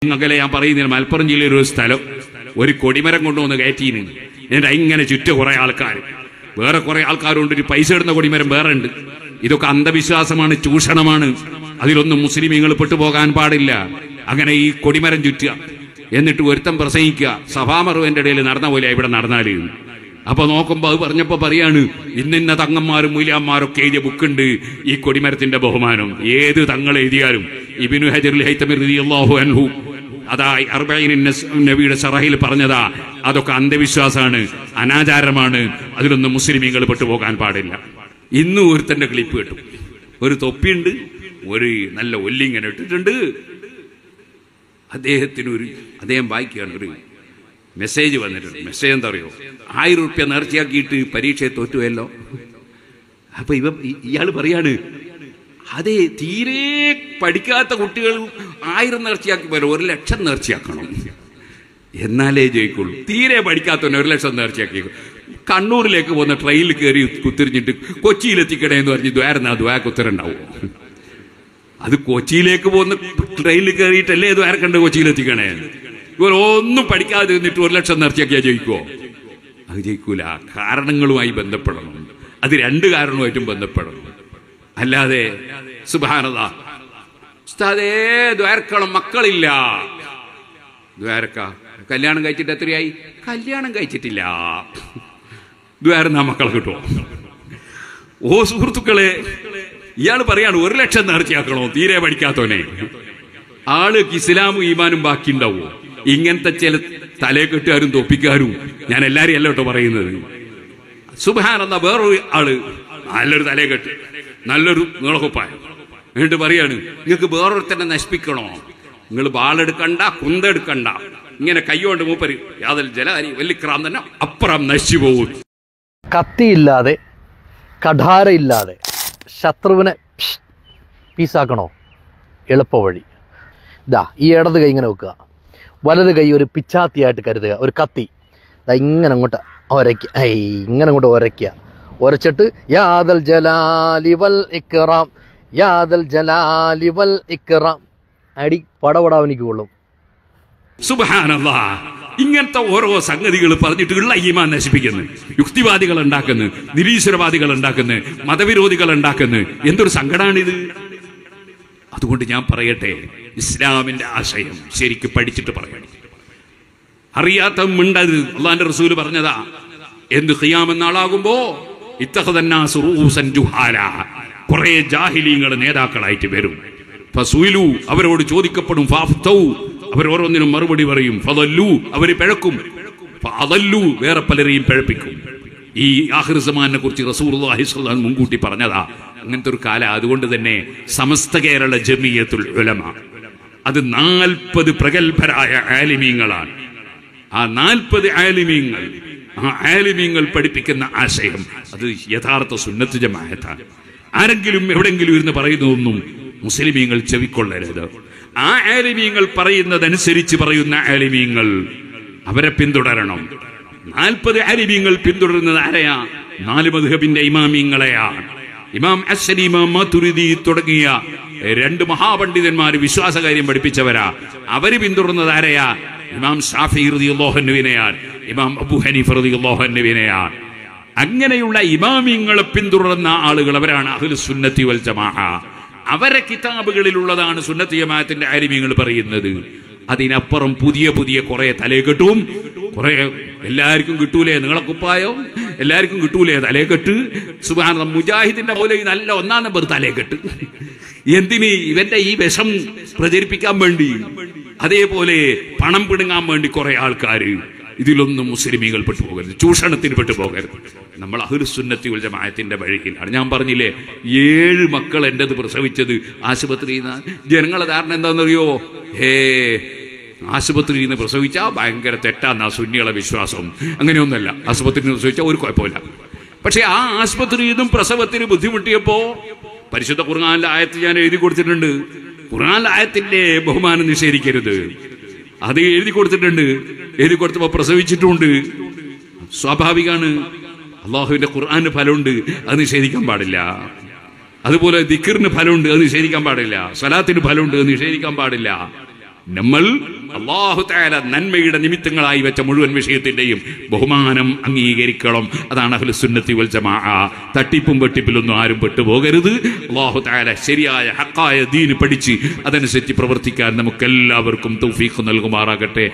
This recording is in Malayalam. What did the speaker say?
അകലെ ഞാൻ പറയുന്നില്ല, മലപ്പുറം ജില്ലയിൽ ഒരു സ്ഥലം ഒരു കൊടിമരം കൊണ്ടുവന്ന് കയറ്റീന്. എന്നിട്ട് ഇങ്ങനെ ചുറ്റും കുറെ ആൾക്കാർ, വേറെ കുറെ ആൾക്കാരുണ്ട്, ഒരു പൈസ ഇടുന്ന കൊടിമരം വേറെ ഉണ്ട്. ഇതൊക്കെ അന്ധവിശ്വാസമാണ്, ചൂഷണമാണ്. അതിലൊന്നും മുസ്ലിമീങ്ങൾ പെട്ടുപോകാൻ പാടില്ല. അങ്ങനെ ഈ കൊടിമരം ചുറ്റുക, എന്നിട്ട് ഒരുത്തം പ്രസംഗിക്കുക, സഭാമറുവിന്റെ ഇടയിൽ നടന്ന പോലെ ഇവിടെ നടന്നാല്. അപ്പൊ നോക്കുമ്പോ അത് പറഞ്ഞപ്പോ പറയാണ്, ഇന്നിന്ന തങ്ങന്മാരും മൂല്യന്മാരൊക്കെ എഴുതിയ ബുക്കുണ്ട് ഈ കൊടിമരത്തിന്റെ ബഹുമാനം. ഏത് തങ്ങൾ എഴുതിയാലും ഇബ്നു ഹജറുൽ ഹൈതമി റളിയല്ലാഹു അൻഹു അതാ അർബഈൻ നബിയുടെ ശറഹിൽ പറഞ്ഞതാ, അതൊക്കെ അന്ധവിശ്വാസമാണ്, അനാചാരമാണ്, അതിലൊന്നും മുസ്ലിമീങ്ങൾ പെട്ടുപോകാൻ പാടില്ല. ഇന്നും ഒരുത്തന്റെ ക്ലിപ്പ് കിട്ടും. ഒരു തൊപ്പിയുണ്ട്, ഒരു നല്ല ഒല്ലിങ്ങനെ ഇട്ടിട്ടുണ്ട്. അദ്ദേഹം വായിക്കുകയാണ്, ഒരു മെസ്സേജ് വന്നിട്ടുണ്ട്. മെസ്സേജ് എന്താ അറിയോ? 1000 രൂപ നേർച്ചയാക്കിയിട്ട് പരീക്ഷയെ തോറ്റുവല്ലോ. അപ്പൊ ഇയാൾ പറയാണ്, അതെ, തീരെ പഠിക്കാത്ത കുട്ടികൾ 1000 നേർച്ചയാക്കി പോലും 1,00,000 നേർച്ചയാക്കണം, എന്നാലേ ജയിക്കുള്ളൂ. തീരെ പഠിക്കാത്തവനെ 1,00,000 നേർച്ചയാക്കി. കണ്ണൂരിലേക്ക് പോകുന്ന ട്രെയിനിൽ കയറി കുത്തിരിഞ്ഞിട്ട് കൊച്ചിയിലെത്തിക്കണേ എന്ന് പറഞ്ഞ് ദ്വാരക്ക് ഉത്തരണ്ടാവും. അത് കൊച്ചിയിലേക്ക് പോകുന്ന ട്രെയിനിൽ കയറിയിട്ടല്ലേ ദ്വാരക്കണ്ട് കൊച്ചിയിലെത്തിക്കണേ. ഇവർ ഒന്നും പഠിക്കാതെ നിന്നിട്ട് 1,00,000 നേർച്ചയാക്കിയാൽ ജയിക്കുമോ? അത് ജയിക്കൂല. കാരണങ്ങളുമായി ബന്ധപ്പെടണം. അത് 2 കാരണവുമായിട്ടും ബന്ധപ്പെടണം. അല്ലാതെ സുബ്ഹാനല്ലാഹ് ഉസ്താദേ ദ്വാരക്കണം മക്കളില്ല. ദ്വാരക്ക കല്യാണം കഴിച്ചിട്ട് എത്രയായി? കല്യാണം കഴിച്ചിട്ടില്ല. ദ്വാരന്നാ മക്കളെ കിട്ടുമോ? ഓ സുഹൃത്തുക്കളെ, ഇയാൾ പറയാണ് 1,00,000 നേർച്ചയാക്കണോ തീരെ പഠിക്കാത്തവനെ. ആൾക്ക് ഇസ്ലാമും ഈമാനും ബാക്കി ഉണ്ടാവോ? ഇങ്ങനത്തെ ചില തലയെക്കെട്ടുകാരും തൊപ്പിക്കാരും, ഞാൻ എല്ലാരും അല്ല കേട്ടോ പറയുന്നത്. സുബ്ഹാനല്ലാഹ്, വേറൊരു ആള് നല്ലൊരു തലയെക്കെട്ട്, നല്ലൊരു നീളക്കുപ്പായം, എന്നിട്ട് പറയാണ്, നിങ്ങൾക്ക് വേറൊരുത്തന്നെ നശിപ്പിക്കണോ? നിങ്ങൾ ബാളെടുക്കണ്ട, കുന്തെടുക്കണ്ട, ഇങ്ങനെ കൈകൊണ്ട് മൂപ്പര് യാതൊരു ജലാരി വല്ലിക്രാം തന്നെ അപ്പുറം നശിച്ചു പോകും. കത്തിയില്ലാതെ കഠാരയില്ലാതെ ശത്രുവിനെ പീസാക്കണോ? എളുപ്പ വഴി ഇതാ, ഈ ഇടത് കൈ ഇങ്ങനെ വെക്കുക, വലത് കൈ ഒരു പിച്ചാത്തിയായിട്ട് കരുതുക, ഒരു കത്തി ഇങ്ങനെ അങ്ങോട്ട് ഒരയ്ക്കുക, ഇങ്ങനെ അങ്ങോട്ട് ഒരയ്ക്കുക. ഒരച്ചിട്ട് യാദൽ ജലാലി വൽ ഇക്റാം, യാദൽ ജലാലി വൽ ഇക്റാം, അടി പടപടാവനിക്ക് കൊള്ളും. സുബ്ഹാനല്ലാഹ്, ഇങ്ങനത്തെ ഓരോ സംഗതികൾ പറഞ്ഞിട്ടുള്ള ഈമാൻ നശിപ്പിക്കുന്നു. യുക്തിവാദികൾ ഉണ്ടാക്കുന്നു, നിരീശ്വരവാദികൾ ഉണ്ടാക്കുന്നു, മതവിരോധികൾ ഉണ്ടാക്കുന്നു. എന്തൊരു സങ്കടമാണിത്. അതുകൊണ്ട് ഞാൻ പറയട്ടെ, ഇസ്ലാമിന്റെ ആശയം ശരിക്ക് പഠിച്ചിട്ട് പറയണം. അറിയാത്ത മിണ്ടത് അള്ളാന്റെ റസൂല് പറഞ്ഞതാ. എന്ത് ഖിയാമത്ത് നാളാകുമ്പോ ഇത്തഖദന്നാസു റൂസൻ ജുഹാല, കുറെ ജാഹിലീങ്ങൾ നേതാക്കളായിട്ട് വരും. ഫസുയിലു, അവരോട് ചോദിക്കപ്പെടും. ഫാഫ്തൗ, അവർ ഓരോന്നിനും മറുപടി പറയും. ഫദല്ലു, അവര് പിഴക്കും. ഫഅദല്ലു, വേറെ പലരെയും പിഴപ്പിക്കും. ഈ ആഖിർ സമാനെ കുറിച്ച് റസൂലുള്ളാഹി സ്വല്ലല്ലാഹു അലൈഹി വസല്ലം മുൻകൂട്ടി പറഞ്ഞതാ. അങ്ങനത്തെ ഒരു കാലം. അതുകൊണ്ട് തന്നെ സമസ്ത കേരള ജമിയത്തുൽ ഉലമ അത് 40 പ്രഗത്ഭരായ ആലിമീങ്ങളാണ്. ആ 40 ആലിമീങ്ങൾ, ആ ആലിമീങ്ങൾ പഠിപ്പിക്കുന്ന ആശയം അത് യഥാർത്ഥ സുന്നത്ത് ജമാഅത്താണ്. ആരെങ്കിലും എവിടെങ്കിലും ഇരുന്ന് പറയുന്നതൊന്നും മുസ്ലിമീങ്ങൾ ചെവിക്കൊള്ളരുത്. ആ ആലിമീങ്ങൾ പറയുന്നതനുസരിച്ച് പറയുന്ന ആലിമീങ്ങൾ, അവരെ പിന്തുടരണം. 40 ആലിമീങ്ങൾ പിന്തുടരുന്നത് ആരെയാ? 4 മദ്ഹബിന്റെ ഇമാമീങ്ങളെയാണ്. ഇമാം അശ്ശരി, ഇമാം മാതുരിദി തുടങ്ങിയ 2 മഹാപണ്ഡിതന്മാർ വിശ്വാസകാര്യം പഠിപ്പിച്ചവരാ. അവര് പിന്തുടരുന്നത് ആരെയാ? ഇമാം ഷാഫി റളിയല്ലാഹു അൻഹുവിനെയാണ്, ഇമാം അബൂ ഹനീഫ റളിയല്ലാഹു അൻഹുവിനെയാണ്. അങ്ങനെയുള്ള ഇമാമിങ്ങളെ പിന്തുടരുന്ന ആളുകൾ അവരാണ് അഹ്ലുസ് സുന്നത്തി വൽ ജമാഅ. അവരെ കിതാബുകളിലുള്ളതാണ് സുന്നത്ത് ജമാഅത്തിന്റെ ആലിമീങ്ങൾ പറയുന്നത്. അതിനപ്പുറം പുതിയ പുതിയ കുറെ തലയെക്കെട്ടും, കുറെ എല്ലാവർക്കും കിട്ടൂലേ നിങ്ങളക്കുപ്പായോ, എല്ലാവർക്കും കിട്ടൂലേ തലയെക്കെട്ട്. സുബ്ഹാനല്ലാഹ്, മുജാഹിദിന്റെ പോലെ നല്ല 1-ാം നമ്പർ തലയെക്കെട്ട്. എന്തിന്? ഇവന്റെ ഈ വിഷം പ്രചരിപ്പിക്കാൻ വേണ്ടി, അതേപോലെ പണം പിടുങ്ങാൻ വേണ്ടി കുറെ ആൾക്കാർ. ഇതിലൊന്നും മുസ്ലിമീങ്ങൾ പെട്ടുപോകരുത്, ചൂഷണത്തിന് പെട്ടുപോകരുത്. നമ്മൾ അഹ്ലുസ് സുന്നത്തി വൽ ജമാഅത്തിന്റെ വഴിയിലാണ്. ഞാൻ പറഞ്ഞില്ലേ, 7 മക്കൾ എന്റേത് പ്രസവിച്ചത് ആശുപത്രിയിൽ നിന്ന്. ജനങ്ങളെ ധാരണ എന്താണെന്നറിയോ? ആശുപത്രിയിൽ നിന്ന് പ്രസവിച്ചാൽ ഭയങ്കര തെറ്റാന്നാ സുന്നികളെ വിശ്വാസം. അങ്ങനെയൊന്നുമല്ല. ആശുപത്രിയിൽ നിന്ന് പ്രസവിച്ചാൽ ഒരു കുഴപ്പമില്ല. പക്ഷെ ആ ആശുപത്രിയിൽ നിന്നും പ്രസവത്തിന് ബുദ്ധിമുട്ടിയപ്പോ പരിശുദ്ധ ഖുർആനിലെ ആയത്ത് ഞാൻ എഴുതി കൊടുത്തിട്ടുണ്ട്. ഖുർആനിലെ ആയത്തിന്റെ ബഹുമാനം നിഷേധിക്കരുത്. അത് എഴുതി കൊടുത്തിട്ടുണ്ട്. എഴുതി കൊടുത്തപ്പോ പ്രസവിച്ചിട്ടുണ്ട്. സ്വാഭാവികമാണ്. അള്ളാഹുവിന്റെ ഖുർആന് ഫലമുണ്ട്, അത് നിഷേധിക്കാൻ പാടില്ല. അതുപോലെ ദിക്റിന് ഫലമുണ്ട്, അത് നിഷേധിക്കാൻ പാടില്ല. സ്വലാത്തിന് ഫലമുണ്ട്, അത് നിഷേധിക്കാൻ പാടില്ല. നമ്മൾ അല്ലാഹു തആല നന്മയുടെ നിമിത്തങ്ങളായി വെച്ച മുഴുവൻ വിഷയത്തിന്റെയും ബഹുമാനം അംഗീകരിക്കണം. അതാണ് അഹ്ലുസ് സുന്നത്തി വൽ ജമാഅ. തട്ടിപ്പും വെട്ടിപ്പിലൊന്നും ആരും പെട്ടുപോകരുത്. അല്ലാഹു തആല ശരിയായ ഹഖായ ദീൻ പഠിച്ച് അതനുസരിച്ച് പ്രവർത്തിക്കാൻ നമുക്കെല്ലാവർക്കും തൗഫീഖ് നൽകുമാറാകട്ടെ.